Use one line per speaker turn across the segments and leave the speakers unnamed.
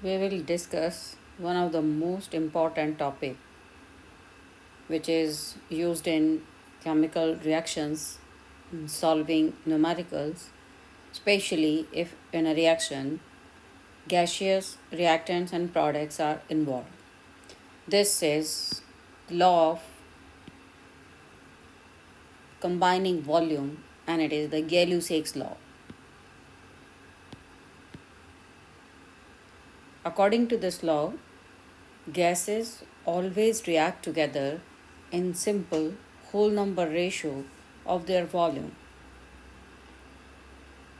we will discuss one of the most important topic which is used in chemical reactions in solving numericals, especially if in a reaction gaseous reactants and products are involved. This is the law of combining volume, and it is the Gay-Lussac's law. According to this law, gases always react together in simple whole number ratio of their volume.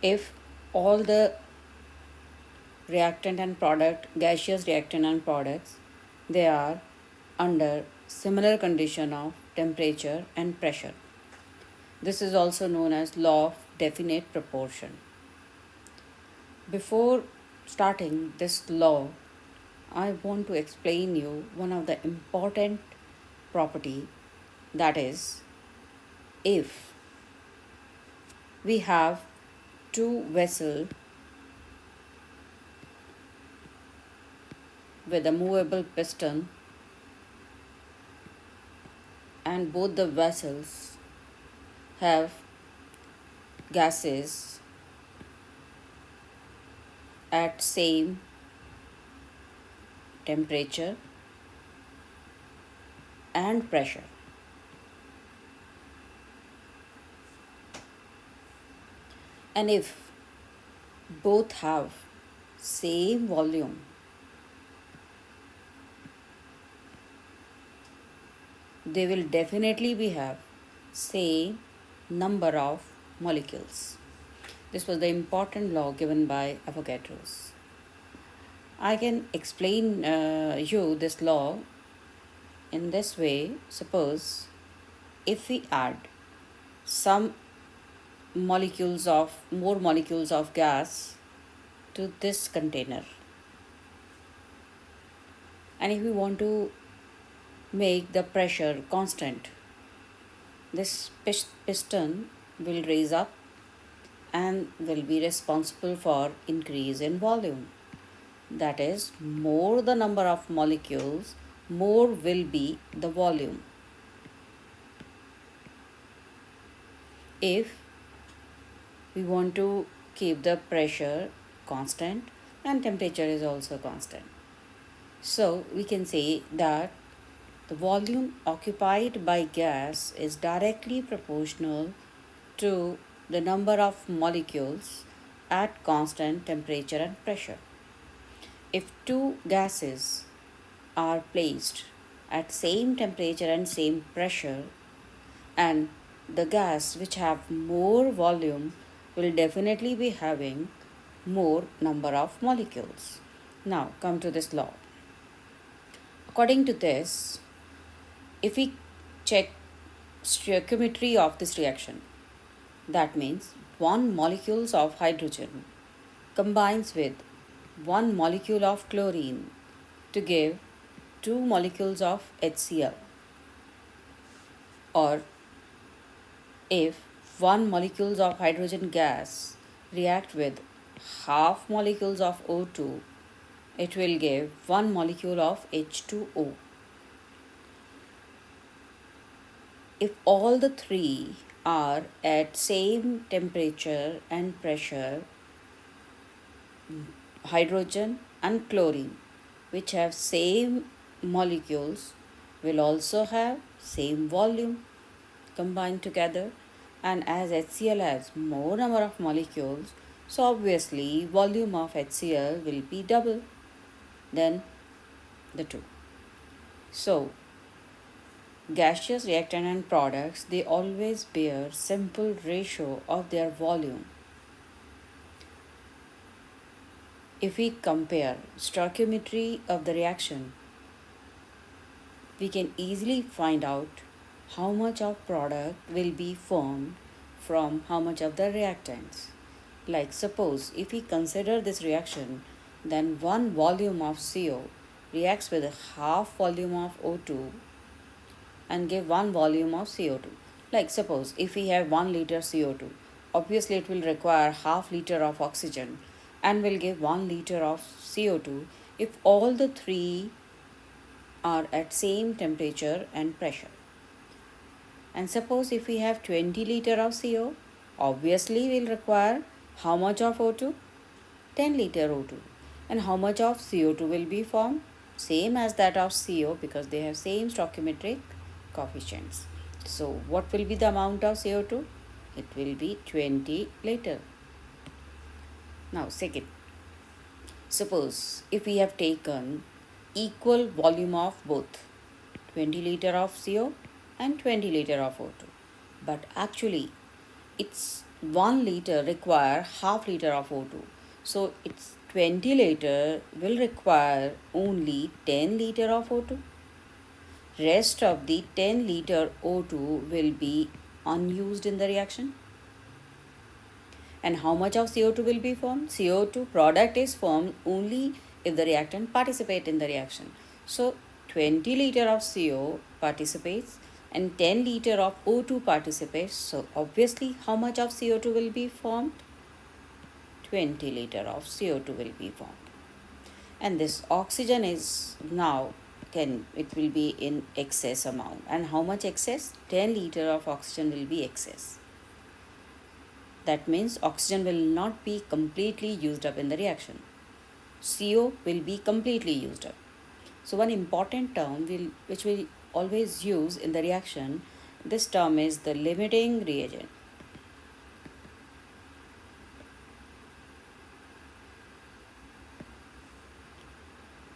If all the reactant and product, gaseous reactant and products, they are under similar condition of temperature and pressure. This is also known as law of definite proportion. Before starting this law, I want to explain you one of the important property, that is, if we have two vessels with a movable piston and both the vessels have gases at same temperature and pressure. And if both have same volume, they will definitely be have same number of molecules. This was the important law given by Avogadro's. I can explain you this law in this way. Suppose if we add some more molecules of gas to this container, and if we want to make the pressure constant, this piston will raise up and will be responsible for increase in volume. That is, more the number of molecules, more will be the volume. If we want to keep the pressure constant and temperature is also constant, so we can say that the volume occupied by gas is directly proportional to the number of molecules at constant temperature and pressure. If two gases are placed at same temperature and same pressure, and the gas which have more volume will definitely be having more number of molecules. Now come to this law. According to this, if we check stoichiometry of this reaction, that means one molecules of hydrogen combines with one molecule of chlorine to give two molecules of HCl. Or if one molecules of hydrogen gas react with half molecules of O2, it will give one molecule of H2O. If all the three are at same temperature and pressure, hydrogen and chlorine, which have same molecules, will also have same volume combined together, and as HCl has more number of molecules, so obviously volume of HCl will be double than the two. So gaseous reactant and products, they always bear simple ratio of their volume. If we compare stoichiometry of the reaction, we can easily find out how much of product will be formed from how much of the reactants. Like suppose if we consider this reaction, then one volume of CO reacts with a half volume of O2 and give one volume of CO2. Like suppose if we have 1 liter CO2, obviously it will require half liter of oxygen and will give 1 liter of CO2 if all the three are at same temperature and pressure. And suppose if we have 20 liter of CO, obviously we'll require how much of O2? 10 liter O2. And how much of CO2 will be formed? Same as that of CO because they have same stoichiometric coefficients. So what will be the amount of CO2? It will be 20 liter. Now second, suppose if we have taken equal volume of both 20 liter of CO and 20 liter of O2, but actually it's 1 liter require half liter of O2, so it's 20 liter will require only 10 liter of O2. Rest of the 10 liter O2 will be unused in the reaction. And how much of CO2 will be formed? CO2 product is formed only if the reactant participate in the reaction. So 20 liter of CO participates and 10 liter of O2 participates. So obviously how much of CO2 will be formed? 20 liter of CO2 will be formed. And this oxygen is now it will be in excess amount. And how much excess? 10 liter of oxygen will be excess. That means oxygen will not be completely used up in the reaction. CO will be completely used up. So one important term which we'll always use in the reaction, this term is the limiting reagent.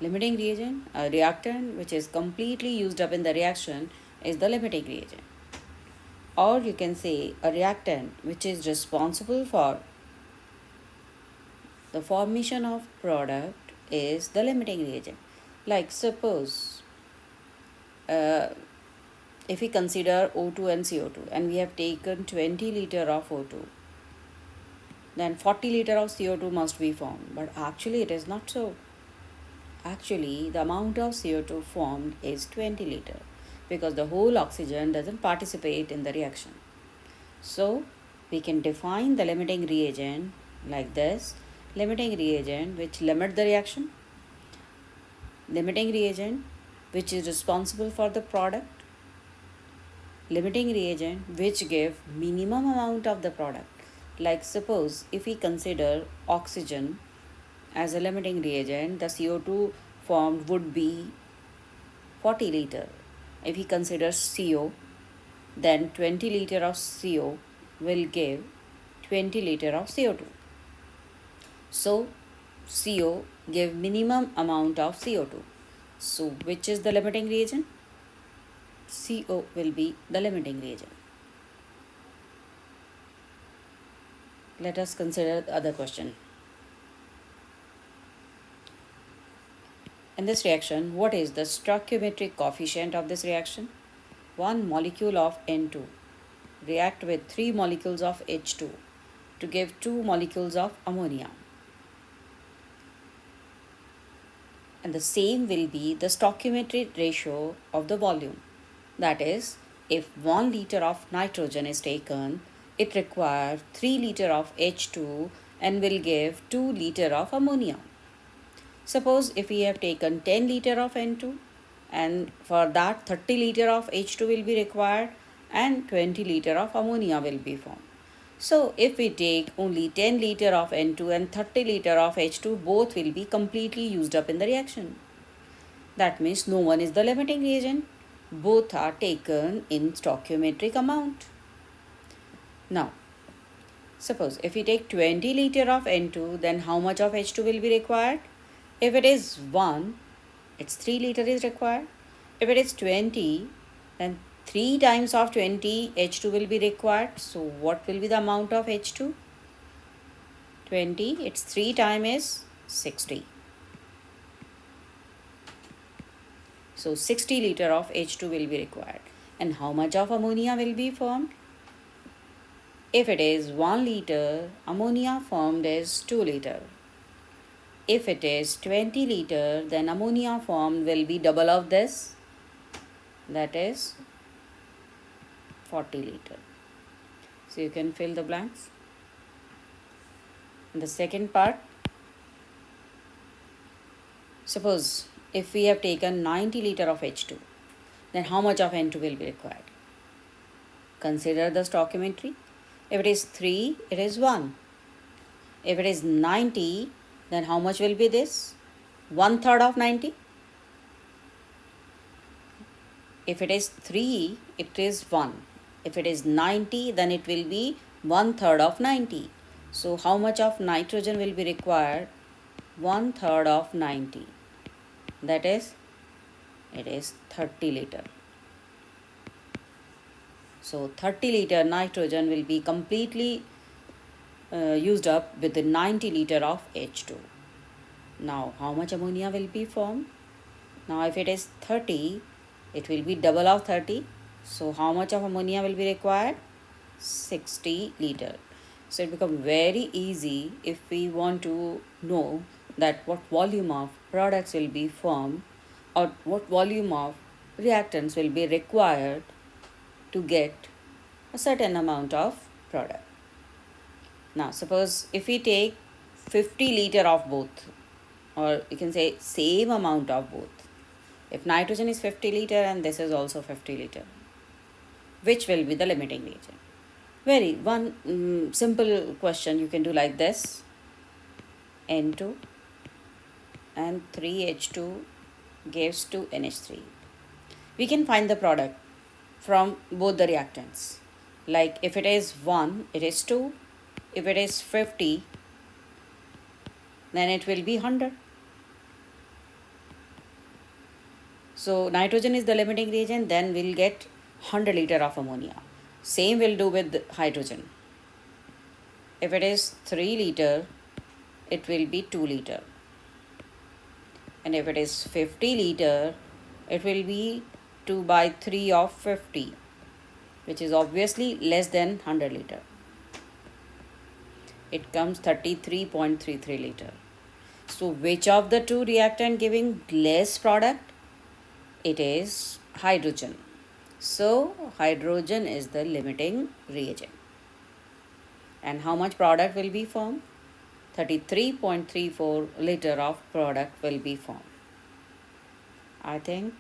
Limiting reagent, a reactant which is completely used up in the reaction is the limiting reagent. Or you can say a reactant which is responsible for the formation of product is the limiting reagent. Like suppose if we consider O2 and CO2 and we have taken 20 liter of O2, then 40 liter of CO2 must be formed. But actually it is not so. Actually the amount of CO2 formed is 20 liter because the whole oxygen doesn't participate in the reaction. So we can define the limiting reagent like this. Limiting reagent which limit the reaction. Limiting reagent which is responsible for the product. Limiting reagent which give minimum amount of the product. Like suppose if we consider oxygen as a limiting reagent, the CO2 formed would be 40 liter. If we consider CO, then 20 liter of CO will give 20 liter of CO2. So CO give minimum amount of CO2. So which is the limiting reagent? CO will be the limiting reagent. Let us consider the other question. In this reaction, what is the stoichiometric coefficient of this reaction? One molecule of N2 react with 3 molecules of H2 to give 2 molecules of ammonia. And the same will be the stoichiometric ratio of the volume. That is, if 1 liter of nitrogen is taken, it requires 3 liter of H2 and will give 2 liter of ammonia. Suppose if we have taken 10 liter of N2 and for that 30 liter of H2 will be required and 20 liter of ammonia will be formed. So if we take only 10 liter of N2 and 30 liter of H2, both will be completely used up in the reaction. That means no one is the limiting reagent. Both are taken in stoichiometric amount. Now, suppose if we take 20 liter of N2, then how much of H2 will be required? If it is 1, it's 3 liter is required. If it is 20, then 3 times of 20 H2 will be required. So what will be the amount of H2? 20, its 3 times is 60. So 60 liter of H2 will be required. And how much of ammonia will be formed? If it is 1 liter, ammonia formed is 2 liter. If it is 20 liter, then ammonia formed will be double of this. That is 40 liter. So you can fill the blanks. In the second part, Suppose if we have taken 90 liter of H2, then how much of N2 will be required? Consider the stoichiometry. If it is 3, it is 1. If it is 90, then how much will be this? 1/3 of 90. If it is 3, it is 1. If it is 90, then it will be 1/3 of 90. So how much of nitrogen will be required? 1/3 of 90. That is, it is 30 liter. So 30 liter nitrogen will be completely used up with the 90 liter of H2. Now how much ammonia will be formed? Now if it is 30, it will be double of 30. So how much of ammonia will be required? 60 liter. So it becomes very easy if we want to know that what volume of products will be formed or what volume of reactants will be required to get a certain amount of product. Now suppose if we take 50 liter of both, or you can say same amount of both. If nitrogen is 50 liter and this is also 50 liter, which will be the limiting reagent? Very one simple question you can do like this. N2 and 3H2 gives 2NH3. We can find the product from both the reactants. Like if it is 1, it is 2. If it is 50, then it will be 100. So nitrogen is the limiting reagent, then we'll get 100 liter of ammonia. Same will do with hydrogen. If it is 3 liter, it will be 2 liter. And if it is 50 liter, it will be 2 by 3 of 50, which is obviously less than 100 liter. It comes 33.33 liter. So which of the two reactant giving less product? It is hydrogen. So hydrogen is the limiting reagent. And how much product will be formed? 33.34 liter of product will be formed. I think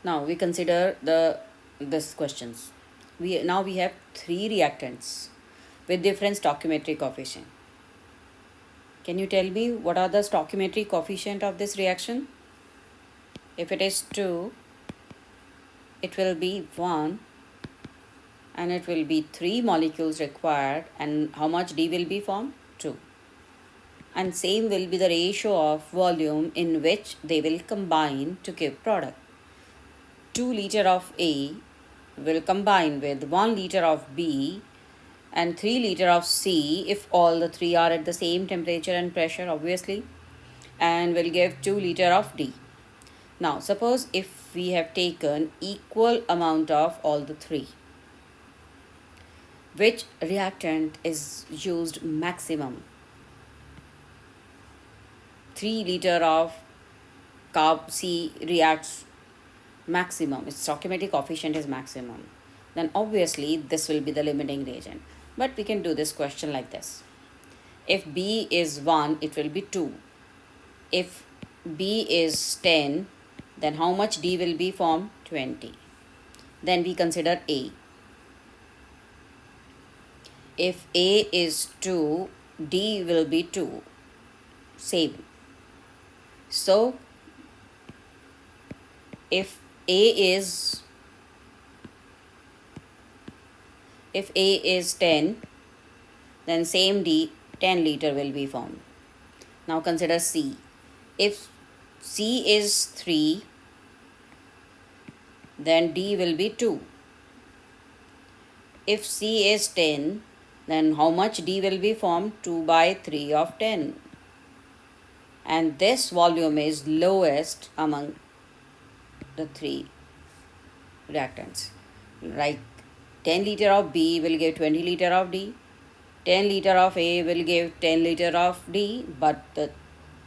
now we consider this questions. We have 3 reactants with different stoichiometric coefficient. Can you tell me what are the stoichiometric coefficient of this reaction? If it is 2, it will be 1 and it will be 3 molecules required, and how much D will be formed? 2. And same will be the ratio of volume in which they will combine to give product. 2 liter of A will combine with 1 liter of B and 3 liter of C if all the 3 are at the same temperature and pressure, obviously, and will give 2 liter of D. Now suppose if we have taken equal amount of all the 3, which reactant is used maximum? 3 liter of carb C reacts maximum, its stoichiometric coefficient is maximum, then obviously this will be the limiting reagent. But we can do this question like this. If B is 1, it will be 2. If B is 10, then how much D will be formed? 20. Then we consider A. If A is 2, D will be 2. Same. So if A is 10, then same D, 10 liter will be formed. Now consider C. If C is 3, then D will be 2. If C is 10, then how much D will be formed? 2 by 3 of 10. And this volume is lowest among the 3 reactants. Like 10 liter of B will give 20 liter of D. 10 liter of A will give 10 liter of D. But the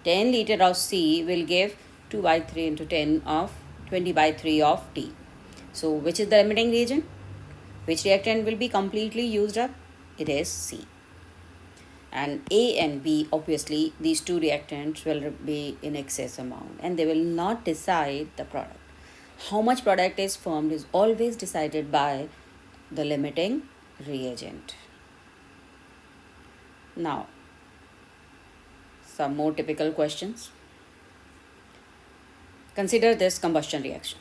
10 liter of C will give 2 by 3 into 10 of 20 by 3 of T. So which is the limiting reagent? Which reactant will be completely used up? It is C. And A and B, obviously, these two reactants will be in excess amount and they will not decide the product. How much product is formed is always decided by the limiting reagent. Now, some more typical questions. Consider this combustion reaction.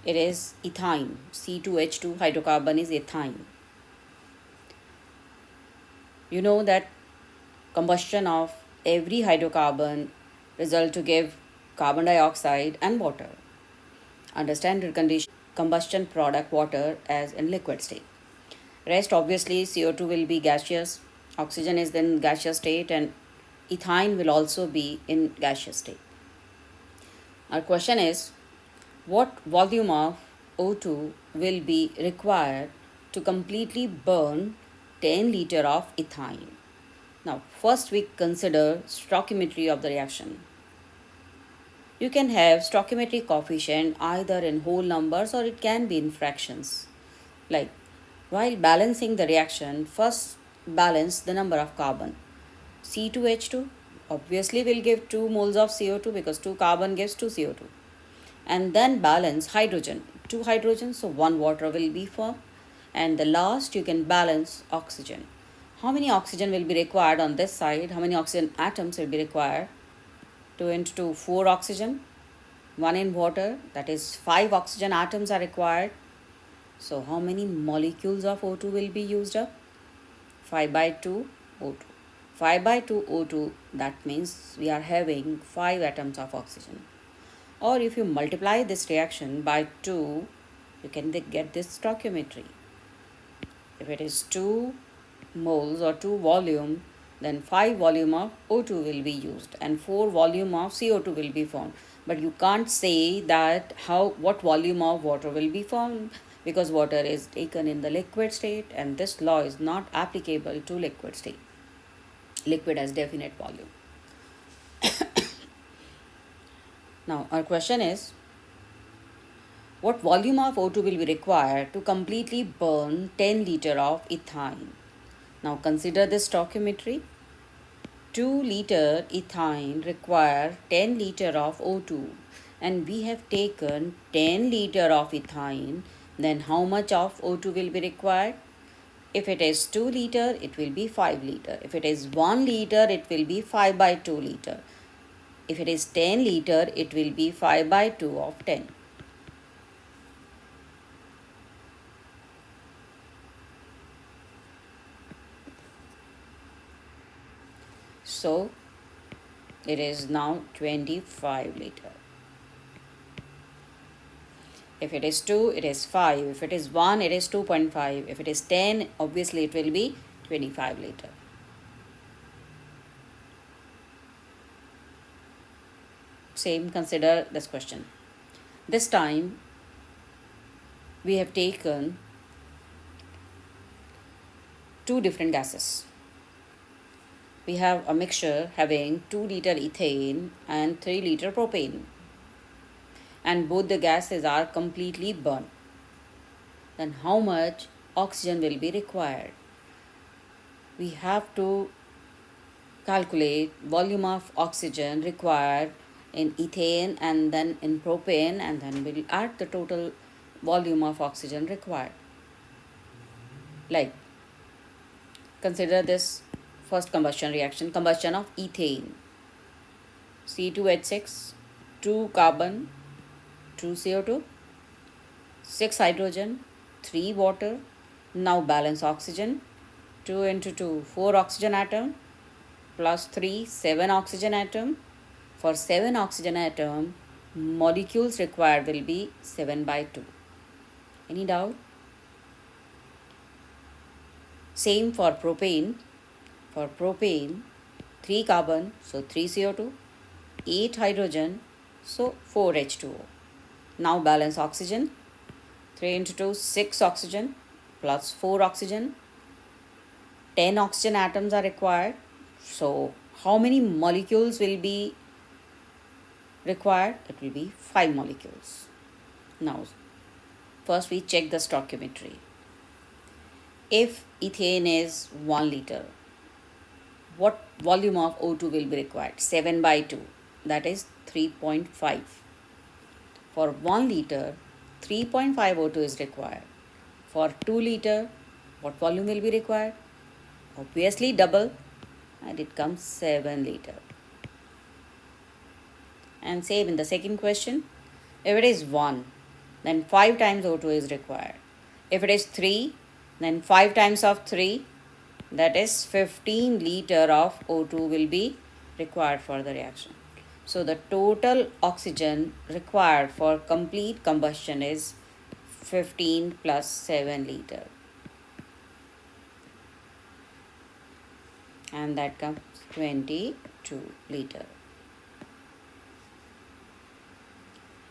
It is ethyne, C2H2 hydrocarbon is ethyne. You know that combustion of every hydrocarbon result to give carbon dioxide and water. Under standard condition, combustion product water as in liquid state. Rest obviously CO2 will be gaseous, oxygen is in gaseous state and ethyne will also be in gaseous state. Our question is, what volume of O2 will be required to completely burn 10 liter of ethyne? Now, first we consider stoichiometry of the reaction. You can have stoichiometric coefficient either in whole numbers or it can be in fractions. Like, while balancing the reaction, first balance the number of carbon. C2H2 obviously will give 2 moles of CO2 because 2 carbon gives 2 CO2. And then balance hydrogen. 2 hydrogen, so 1 water will be formed. And the last you can balance oxygen. How many oxygen will be required on this side? How many oxygen atoms will be required? 2 into 2, 4 oxygen. 1 in water, that is 5 oxygen atoms are required. So how many molecules of O2 will be used up? 5 by 2 O2. 5 by 2 O2, that means we are having 5 atoms of oxygen. Or if you multiply this reaction by 2, you can get this stoichiometry. If it is 2 moles or 2 volume, then 5 volume of O2 will be used and 4 volume of CO2 will be formed. But you can't say that what volume of water will be formed because water is taken in the liquid state and this law is not applicable to liquid state. Liquid has definite volume. Now our question is, what volume of O2 will be required to completely burn 10 liter of ethyne? Now consider this stoichiometry. 2 liter ethyne require 10 liter of O2 and we have taken 10 liter of ethyne, then how much of O2 will be required? If it is 2 liter, it will be 5 liter. If it is 1 liter, it will be 5 by 2 liter. If it is 10 liter, it will be 5 by 2 of 10. So, it is now 25 liter. If it is 2, it is 5. If it is 1, it is 2.5. If it is 10, obviously it will be 25 liter. Same, consider this question. This time, we have taken 2 different gases. We have a mixture having 2 liter ethane and 3 liter propane. And both the gases are completely burnt. Then how much oxygen will be required? We have to calculate volume of oxygen required in ethane and then in propane and then we'll add the total volume of oxygen required. Like, consider this first combustion reaction, combustion of ethane. C2H6, 2 carbon, 2 CO2, 6 hydrogen, 3 water. Now balance oxygen. 2 into 2, 4 oxygen atom plus 3, 7 oxygen atom. For 7 oxygen atom, molecules required will be 7 by 2. Any doubt? Same for propane. For propane, 3 carbon, so 3 CO2, 8 hydrogen, so 4 H2O. Now balance oxygen. 3 into 2, 6 oxygen plus 4 oxygen. 10 oxygen atoms are required. So how many molecules will be required? It will be 5 molecules. Now, first we check the stoichiometry. If ethane is 1 liter, what volume of O2 will be required? 7 by 2, that is 3.5. For 1 liter, 3.5 O2 is required. For 2 liter, what volume will be required? Obviously double, and it comes 7 liter. And same in the second question. If it is 1, then 5 times O2 is required. If it is 3, then 5 times of 3, that is 15 liter of O2 will be required for the reaction. So the total oxygen required for complete combustion is 15 plus 7 liter. And that comes 22 liter.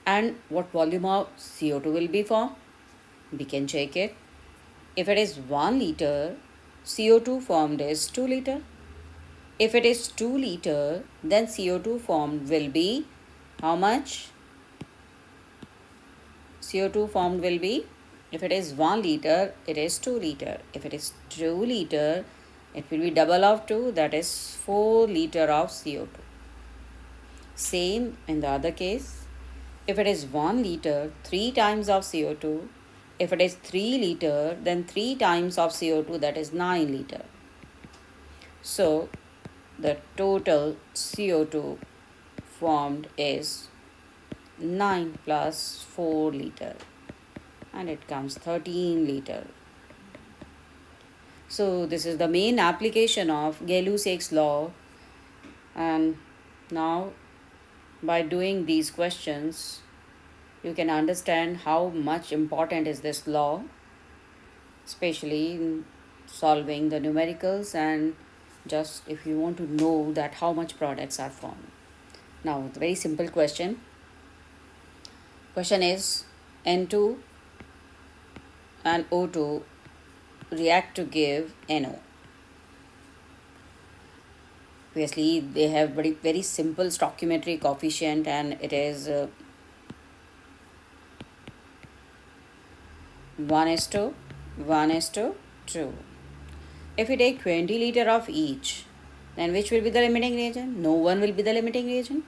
And what volume of CO2 will be formed? We can check it. If it is 1 liter, CO2 formed is 2 liter. If it is 2 liter, then CO2 formed will be how much? CO2 formed will be, if it is 1 liter, it is 2 liter. If it is 2 liter, it will be double of 2, that is 4 liter of CO2. Same in the other case. If it is 1 liter, 3 times of CO2. If it is 3 liter, then 3 times of CO2, that is 9 liter. So, the total CO2 formed is 9 plus 4 liter, and it comes 13 liter. So, this is the main application of Gay-Lussac's law. And now, by doing these questions, you can understand how much important is this law, especially in solving the numericals, and just if you want to know that how much products are formed. Now, the very simple question is N2 and O2 react to give NO. Obviously, they have very simple stoichiometry coefficient, and it is 1:2. If we take 20 liter of each, then which will be the limiting reagent? No one will be the limiting reagent.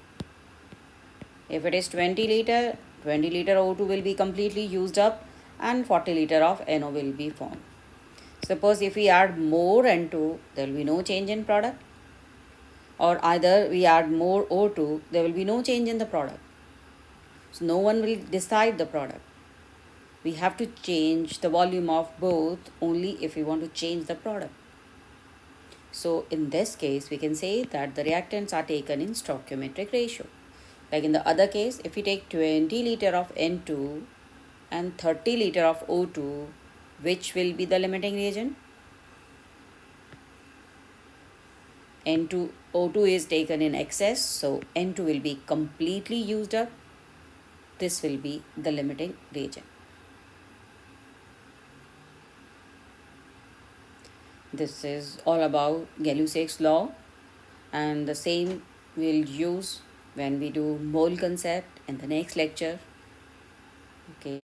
If it is 20 liter O2 will be completely used up, and 40 liter of NO will be formed. Suppose if we add more N2, there will be no change in product. Or either we add more O2, there will be no change in the product. So no one will decide the product. We have to change the volume of both only if we want to change the product. So in this case, we can say that the reactants are taken in stoichiometric ratio. Like in the other case, if we take 20 liter of N2 and 30 liter of O2, which will be the limiting reagent? O2 is taken in excess, so N2 will be completely used up. This will be the limiting reagent. This is all about Gay-Lussac's law, and the same we'll use when we do mole concept in the next lecture.